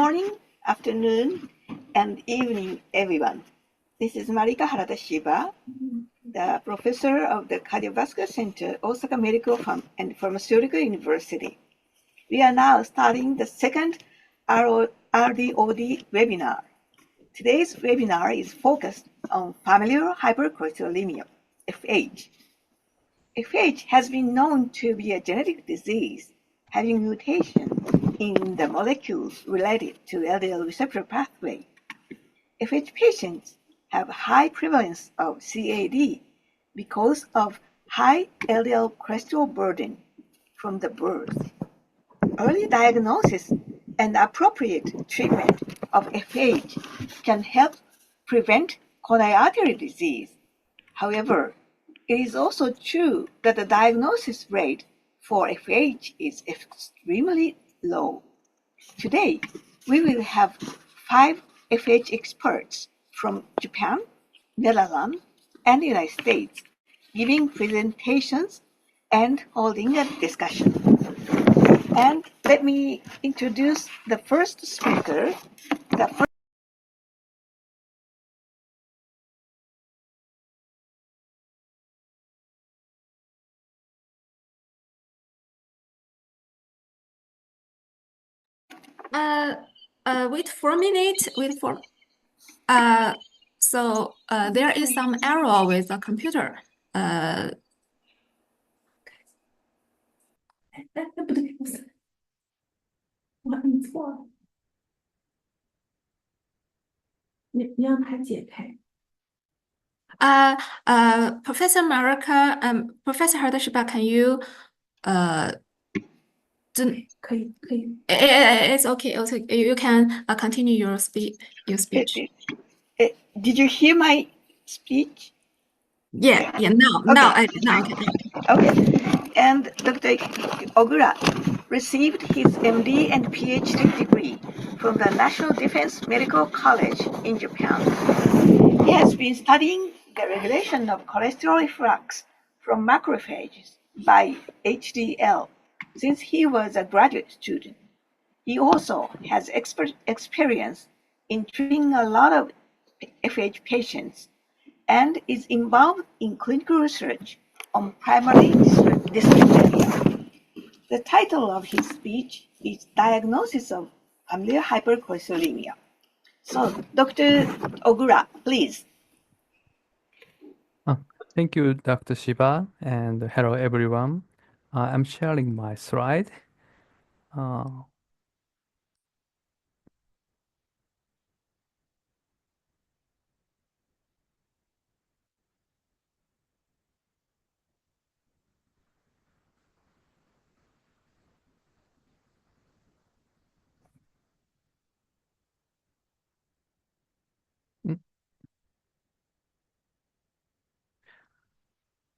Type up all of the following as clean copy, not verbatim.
morning, afternoon, and evening, everyone. This is Marika Harada-Shiba, the professor of the Cardiovascular Center, Osaka Medical and Pharmaceutical University. We are now starting the second RDOD webinar. Today's webinar is focused on familial hypercholesterolemia, FH. FH has been known to be a genetic disease having mutations in the molecules related to LDL receptor pathway. FH patients have a high prevalence of CAD because of high LDL cholesterol burden from the birth. Early diagnosis and appropriate treatment of FH can help prevent coronary artery disease. However, it is also true that the diagnosis rate for FH is extremely low. Today, we will have 5 FH experts from Japan, Netherlands, and the United States giving presentations and holding a discussion. And let me introduce the first speaker. Wait for a minute. So there is some error with the computer. 不对，不是，我按错了。你让他解开。Professor Marika, Professor Harada-Shiba, can you It's okay. You can continue your speech. Did you hear my speech? Yeah. Now. Okay. And Dr. Ogura received his MD and PhD degree from the National Defense Medical College in Japan. He has been studying the regulation of cholesterol efflux from macrophages by HDL since he was a graduate student. He also has experience in treating a lot of FH patients and is involved in clinical research on primary dyslipidemia. The title of his speech is Diagnosis of Familial Hypercholesterolemia. So, Dr. Ogura, please. Thank you, Dr. Shiba, and hello, everyone. I'm sharing my slide.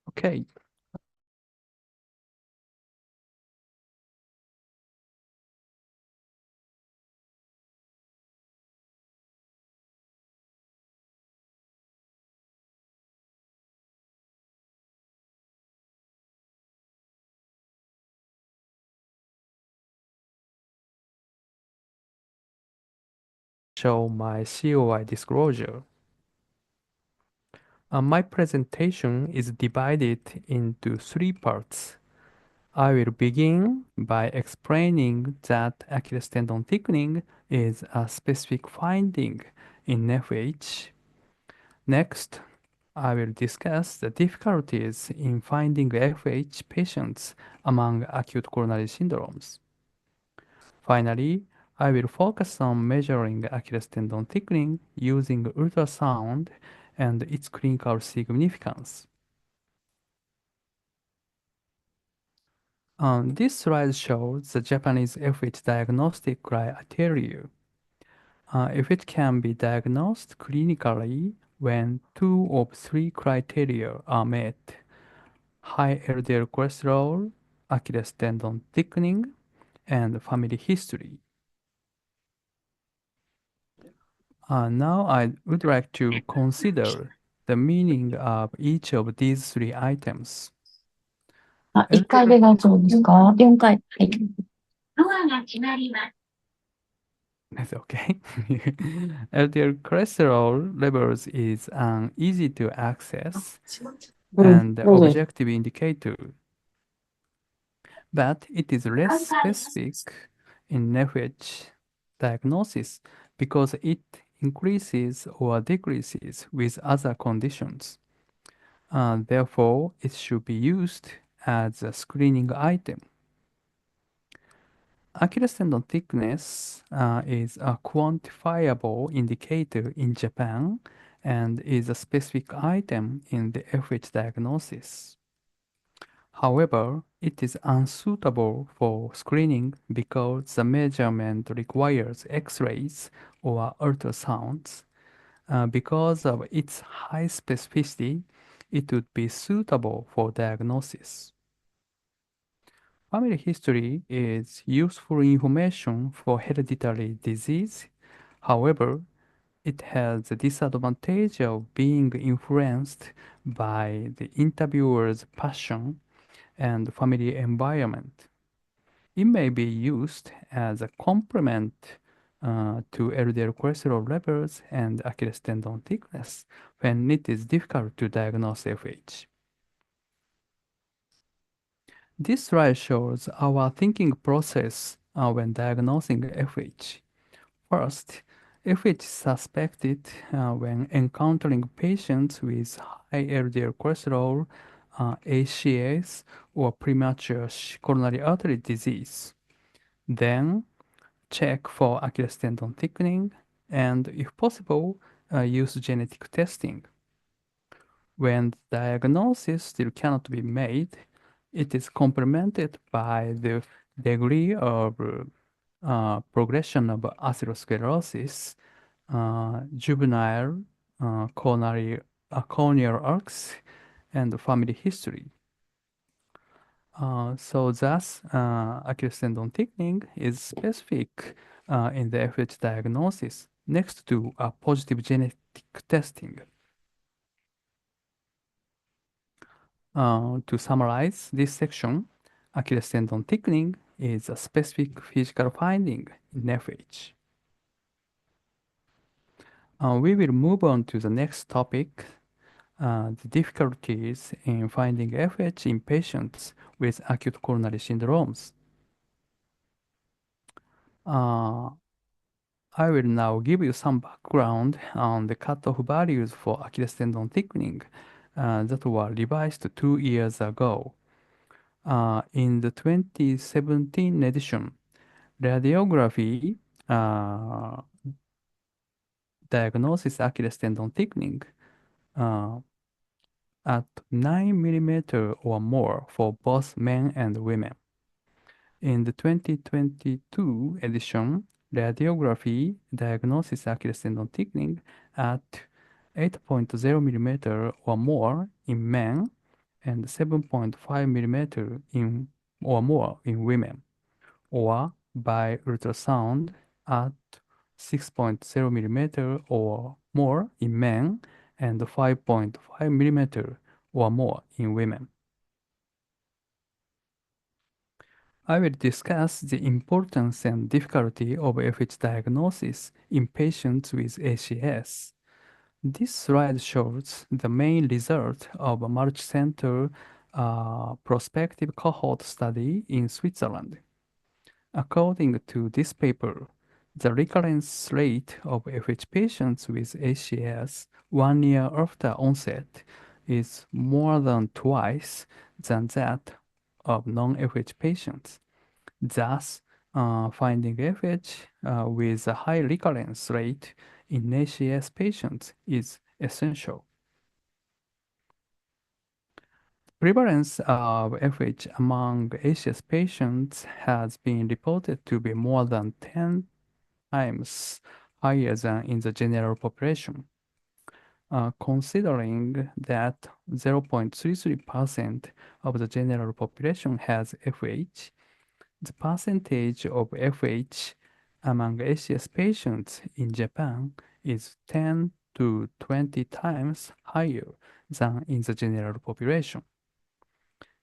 Okay. Show my COI disclosure. My presentation is divided into 3 parts. I will begin by explaining that Achilles tendon thickening is a specific finding in FH. Next, I will discuss the difficulties in finding FH patients among acute coronary syndromes. Finally, I will focus on measuring Achilles tendon thickening using ultrasound and its clinical significance. This slide shows the Japanese FH diagnostic criteria. FH can be diagnosed clinically when 2 of 3 criteria are met: high LDL cholesterol, Achilles tendon thickening, and family history. Now I would like to consider the meaning of each of these 3 items. 1回目がそうですか？4回。はい。That's okay. LDL cholesterol levels is an easy to access うん、 and 何 objective indicator, but it is less specific in FH diagnosis because it increases or decreases with other conditions. Therefore, it should be used as a screening item. Achilles tendon thickness is a quantifiable indicator in Japan and is a specific item in the FH diagnosis. However, it is unsuitable for screening because the measurement requires X-rays or ultrasounds. Because of its high specificity, it would be suitable for diagnosis. Family history is useful information for hereditary disease. However, it has the disadvantage of being influenced by the interviewer's passion and family environment. It may be used as a complement to LDL cholesterol levels and Achilles tendon thickness when it is difficult to diagnose FH. This slide shows our thinking process when diagnosing FH. First, FH is suspected when encountering patients with high LDL cholesterol, ACS, or premature coronary artery disease. Then, check for Achilles tendon thickening and, if possible, use genetic testing. When the diagnosis still cannot be made, it is complemented by the degree of progression of atherosclerosis, juvenile corneal arcs, and family history. So thus, Achilles tendon thickening is specific in the FH diagnosis next to a positive genetic testing. To summarize this section, Achilles tendon thickening is a specific physical finding in FH. We will move on to the next topic, the difficulties in finding FH in patients with acute coronary syndromes. I will now give you some background on the cutoff values for Achilles tendon thickening that were revised 2 years ago. In the 2017 edition, radiography diagnosis Achilles tendon thickening uh, at 9 millimeter or more for both men and women. In the 2022 edition, radiography diagnosis Achilles tendon thickening at 8.0 millimeter or more in men and 7.5 millimeter in or more in women, or by ultrasound at 6.0 millimeter or more in men and 5.5 millimeter or more in women. I will discuss the importance and difficulty of FH diagnosis in patients with ACS. This slide shows the main result of a multicenter prospective cohort study in Switzerland. According to this paper, the recurrence rate of FH patients with ACS 1 year after onset is more than twice than that of non-FH patients. Thus, finding FH with a high recurrence rate in ACS patients is essential. Prevalence of FH among ACS patients has been reported to be more than 10 times higher than in the general population. Considering that 0.33% of the general population has FH, the percentage of FH among ACS patients in Japan is 10 to 20 times higher than in the general population.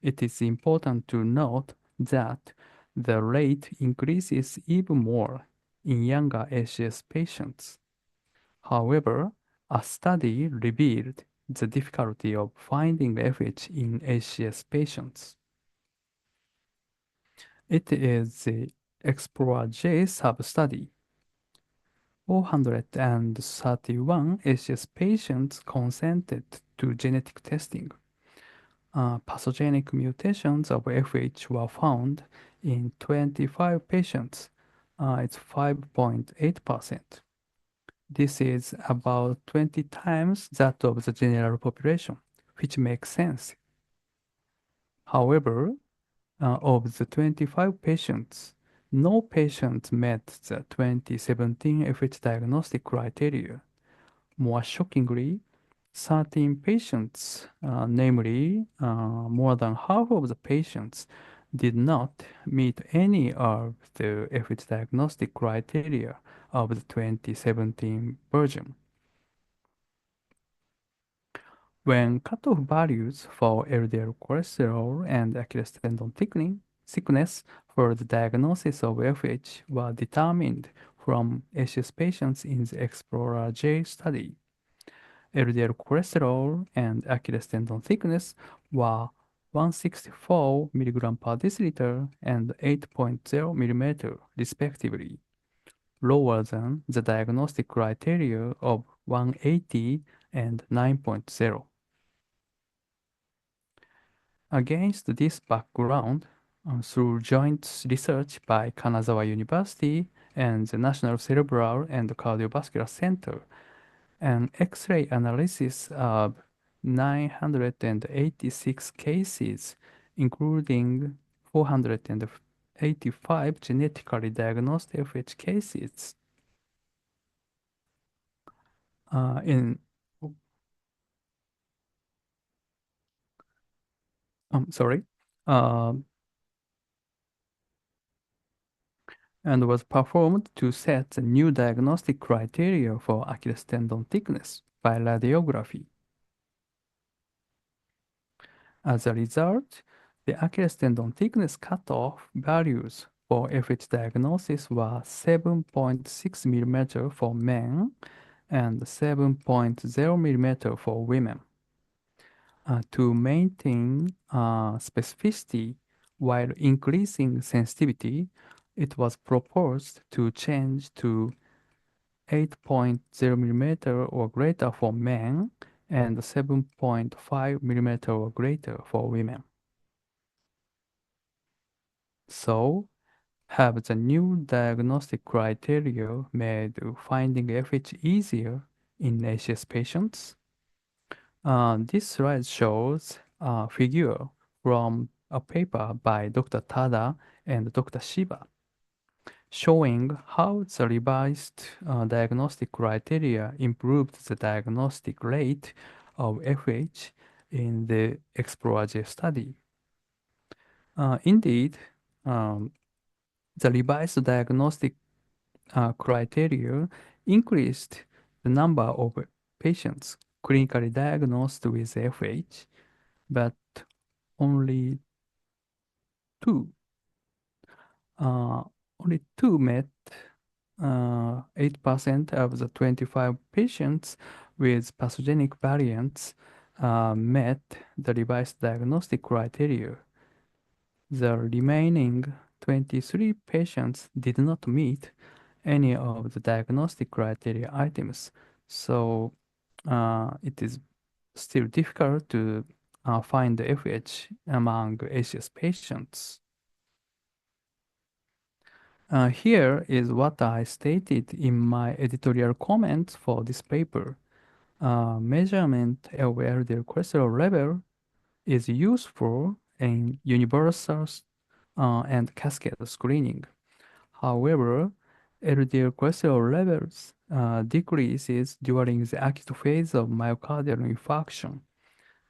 It is important to note that the rate increases even more in younger ACS patients. However, a study revealed the difficulty of finding FH in ACS patients. It is the Explore-J sub-study. 431 ACS patients consented to genetic testing. Pathogenic mutations of FH were found in 25 patients. It's 5.8%. This is about 20 times that of the general population, which makes sense. However, of the 25 patients, no patient met the 2017 FH diagnostic criteria. More shockingly, 13 patients, namely more than half of the patients, did not meet any of the FH diagnostic criteria of the 2017 version. When cutoff values for LDL cholesterol and Achilles tendon thickness for the diagnosis of FH were determined from ACS patients in the Explorer-J study, LDL cholesterol and Achilles tendon thickness were 164 mg per deciliter and 8.0 mm respectively, lower than the diagnostic criteria of 180 and 9.0. Against this background, through joint research by Kanazawa University and the National Cerebral and Cardiovascular Center, an X-ray analysis of 986 cases, including 485 genetically diagnosed FH cases, in sorry, and was performed to set the new diagnostic criteria for Achilles tendon thickness by radiography. As a result, the Achilles tendon thickness cutoff values for FH diagnosis were 7.6 mm for men and 7.0 mm for women. To maintain specificity while increasing sensitivity, it was proposed to change to 8.0 mm or greater for men and 7.5 mm or greater for women. So, have the new diagnostic criteria made finding FH easier in ACS patients? This slide shows a figure from a paper by Dr. Tada and Dr. Shiba, showing how the revised diagnostic criteria improved the diagnostic rate of FH in the Explore-J study. Indeed, the revised diagnostic criteria increased the number of patients clinically diagnosed with FH, but only two, uh, only two met 8% of the 25 patients with pathogenic variants met the revised diagnostic criteria. The remaining 23 patients did not meet any of the diagnostic criteria items, so it is still difficult to find the FH among ACS patients. Here is what I stated in my editorial comments for this paper. Measurement of LDL cholesterol level is useful in universal and cascade screening. However, LDL cholesterol levels decreases during the acute phase of myocardial infarction.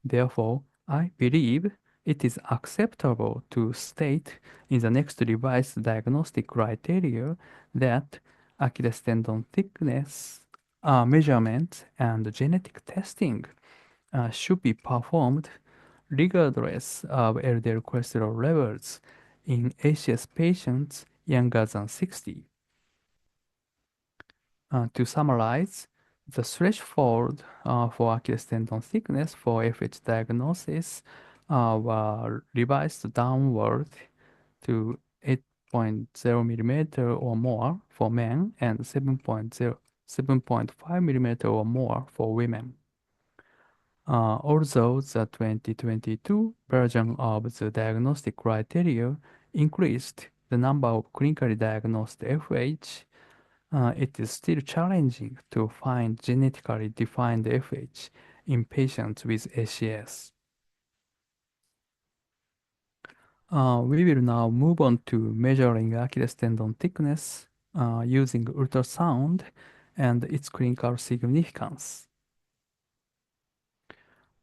Therefore, I believe it is acceptable to state in the next revised diagnostic criteria that Achilles tendon thickness measurement and genetic testing should be performed regardless of LDL cholesterol levels in ACS patients younger than 60. To summarize, the threshold for Achilles tendon thickness for FH diagnosis were revised downward to 8.0 millimeter or more for men and 7.5 millimeter or more for women. Although the 2022 version of the diagnostic criteria increased the number of clinically diagnosed FH, it is still challenging to find genetically defined FH in patients with ACS. We will now move on to measuring Achilles tendon thickness using ultrasound and its clinical significance.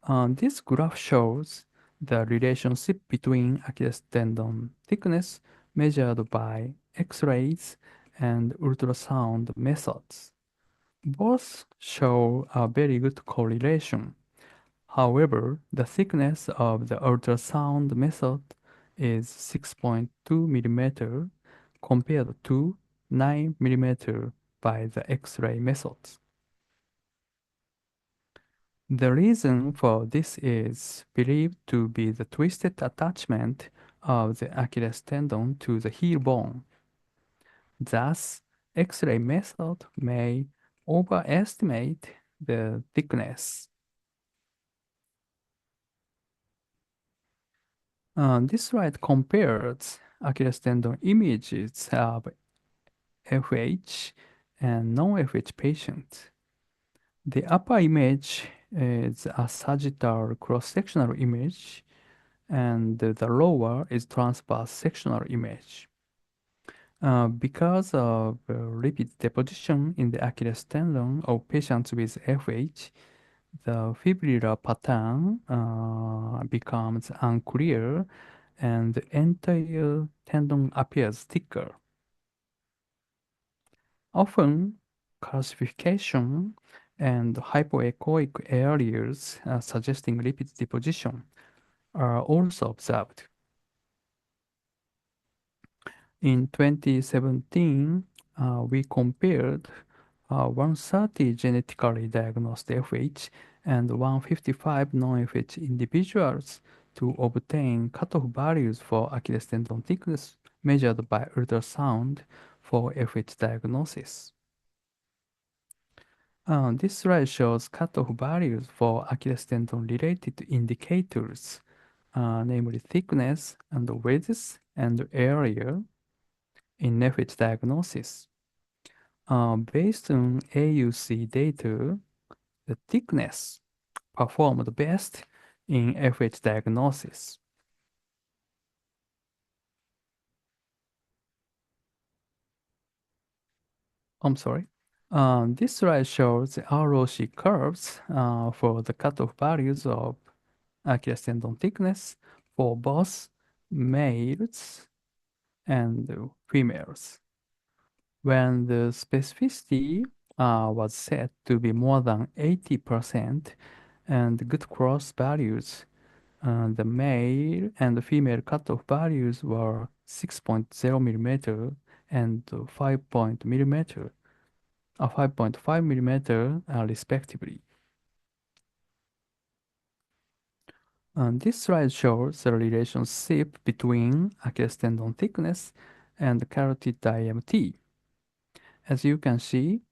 This graph shows the relationship between Achilles tendon thickness measured by X-rays and ultrasound methods. Both show a very good correlation. However, the thickness of the ultrasound method is 6.2 millimeter compared to 9 millimeter by the X-ray methods. The reason for this is believed to be the twisted attachment of the Achilles tendon to the heel bone. Thus, X-ray method may overestimate the thickness. This slide compares Achilles tendon images of FH and non-FH patients. The upper image is a sagittal cross-sectional image, and the lower is transverse sectional image. Because of lipid deposition in the Achilles tendon of patients with FH, the fibrillar pattern becomes unclear and the entire tendon appears thicker. Often, calcification and hypoechoic areas suggesting lipid deposition are also observed. In 2017, we compared 130 genetically diagnosed FH and 155 non-FH individuals to obtain cutoff values for Achilles tendon thickness measured by ultrasound for FH diagnosis. This slide shows cutoff values for Achilles tendon related indicators, namely thickness and width and area in FH diagnosis. Based on AUC data, the thickness performed best in FH diagnosis. I'm sorry. This slide shows the ROC curves for the cutoff values of Achilles tendon thickness for both males and females. When the specificity was set to be more than 80% and good cross values, the male and female cutoff values were 6.0 millimeter and 5.5 millimeter respectively. This slide shows the relationship between Achilles tendon thickness and carotid IMT. As you can see,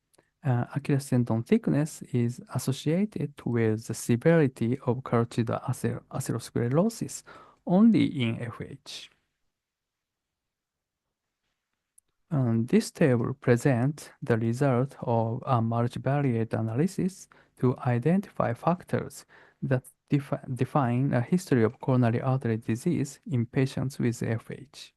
Achilles tendon thickness is associated with the severity of carotid atherosclerosis only in FH. This table presents the result of a multivariate analysis to identify factors that define a history of coronary artery disease in patients with FH.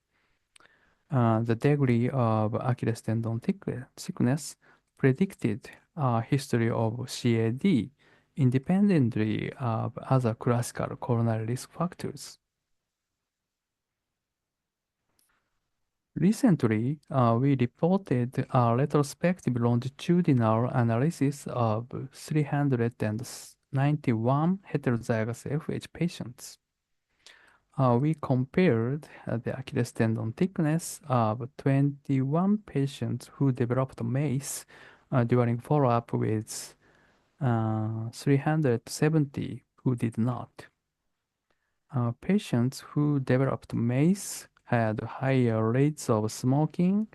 The degree of Achilles tendon thickness predicted a history of CAD independently of other classical coronary risk factors. Recently, we reported a retrospective longitudinal analysis of 391 heterozygous FH patients. We compared the Achilles tendon thickness of 21 patients who developed MACE during follow-up with 370 who did not. Patients who developed MACE had higher rates of smoking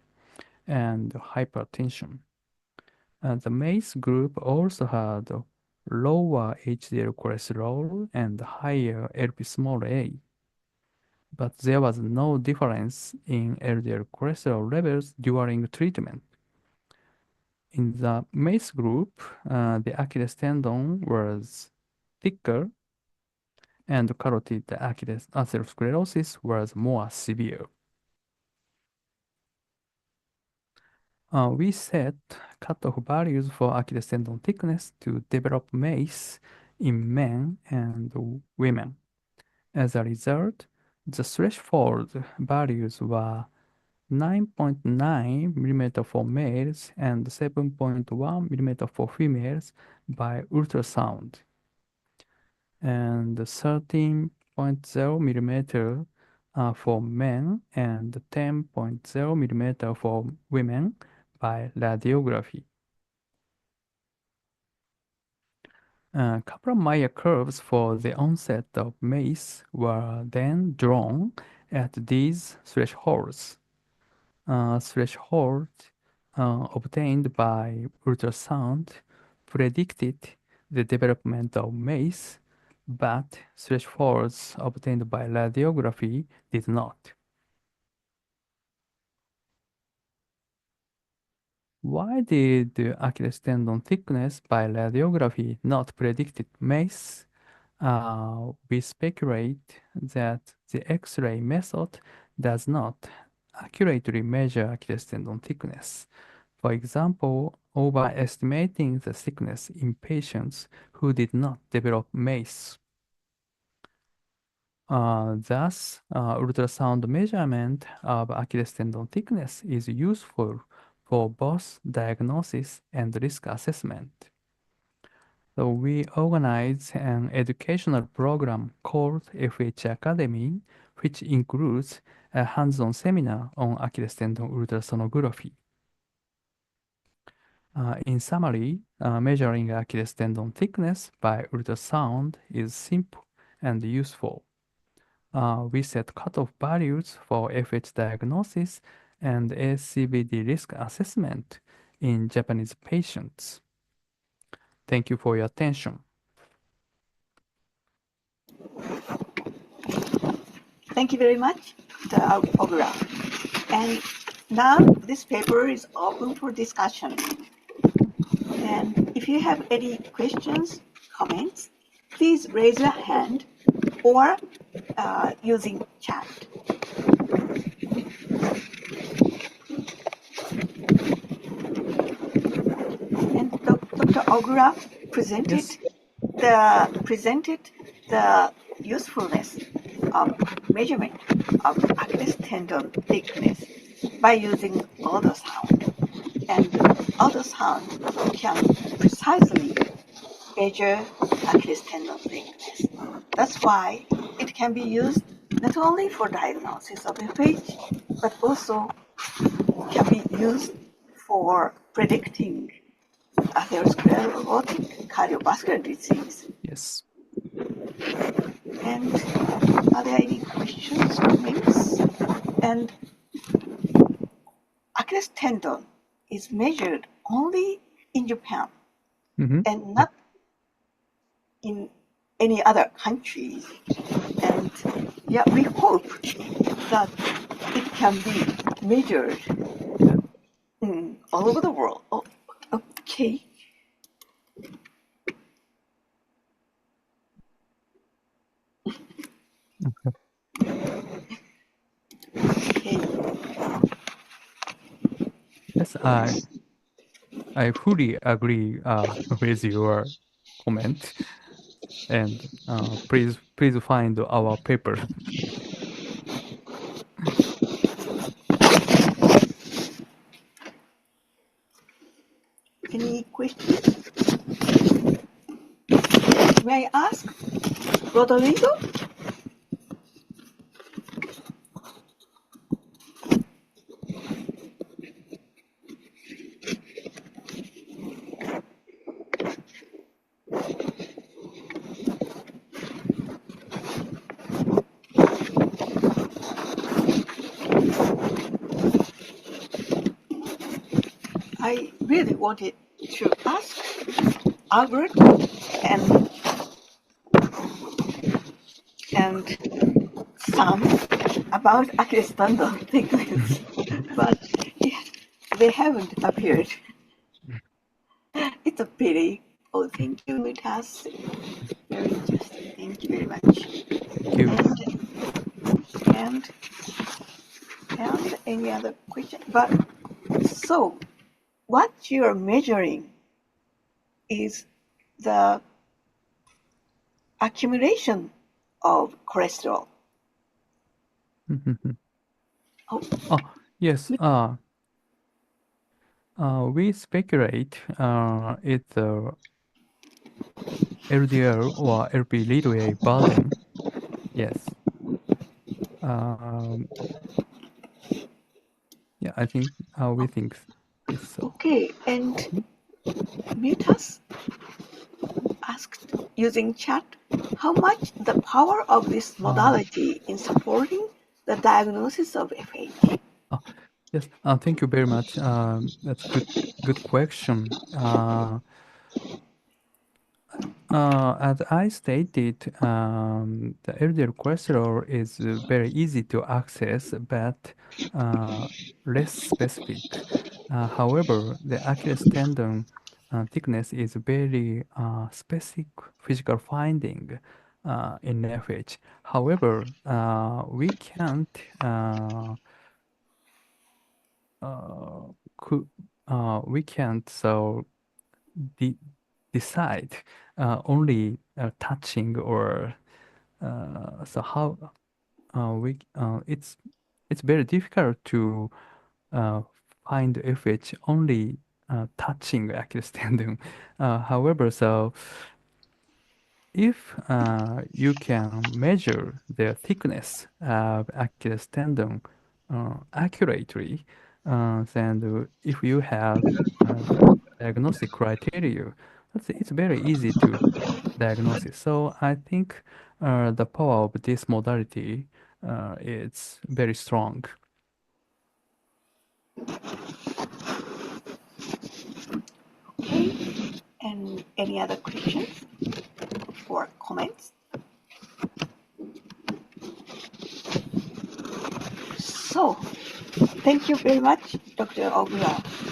and hypertension. The MACE group also had lower HDL cholesterol and higher Lp(a), but there was no difference in LDL cholesterol levels during treatment. In the MACE group, the Achilles tendon was thicker and carotid atherosclerosis was more severe. We set cutoff values for Achilles tendon thickness to develop MACE in men and women. As a result, the threshold values were 9.9 mm for males and 7.1 mm for females by ultrasound, and 13.0 mm for men and 10.0 mm for women by radiography. Kaplan-Meier curves for the onset of MACE were then drawn at these thresholds. Thresholds obtained by ultrasound predicted the development of MACE, but thresholds obtained by radiography did not. Why did the Achilles tendon thickness by radiography not predict MACE? We speculate that the X-ray method does not accurately measure Achilles tendon thickness. For example, overestimating the thickness in patients who did not develop MACE. Thus, ultrasound measurement of Achilles tendon thickness is useful for both diagnosis and risk assessment. So we organize an educational program called FH Academy, which includes a hands-on seminar on Achilles tendon ultrasonography. In summary, measuring Achilles tendon thickness by ultrasound is simple and useful. We set cutoff values for FH diagnosis and ASCVD risk assessment in Japanese patients. Thank you for your attention. Thank you very much, Dr. Ogura. And now this paper is open for discussion. And if you have any questions, comments, please raise your hand or using chat. And Dr. Ogura presented the usefulness of measurement of Achilles tendon thickness by using ultrasound. And ultrasound can precisely measure Achilles tendon thickness. That's why it can be used not only for diagnosis of FH, but also can be used for predicting atherosclerotic cardiovascular disease. Yes. And are there any questions, comments? And Achilles tendon is measured only in Japan and not in any other countries. And yeah, we hope that it can be measured all over the world. Oh, okay. Okay. Yes, I fully agree with your comment, and please find our paper. Any questions? May I ask, Rodrigo? I really wanted to ask Albert and Sam about Achilles tendon thickness, but yeah, they haven't appeared. It's a pity. Oh, thank you, Mutas. Very interesting. Thank you very much. Thank you. And any other question? But so, what you're measuring is the accumulation of cholesterol. Oh, Oh, yes. We speculate it's LDL or Lp(a) burden. Yes. Um, yeah, I think we think it's so. okay. And Mutas asked using chat how much the power of this modality in supporting the diagnosis of FH. Oh, yes. Thank you very much. That's good question. As I stated, the LDL cholesterol is very easy to access, but less specific. However, the Achilles tendon thickness is very specific physical finding in FH. However, we can't uh, cou- we can't de decide only touching or so how we it's very difficult to uh, find if it's only touching Achilles tendon. However, so if you can measure the thickness of Achilles tendon accurately, then if you have diagnostic criteria, it's very easy to diagnose it. So I think the power of this modality is very strong. Okay. And any other questions or comments? So, thank you very much, Dr. Ogura.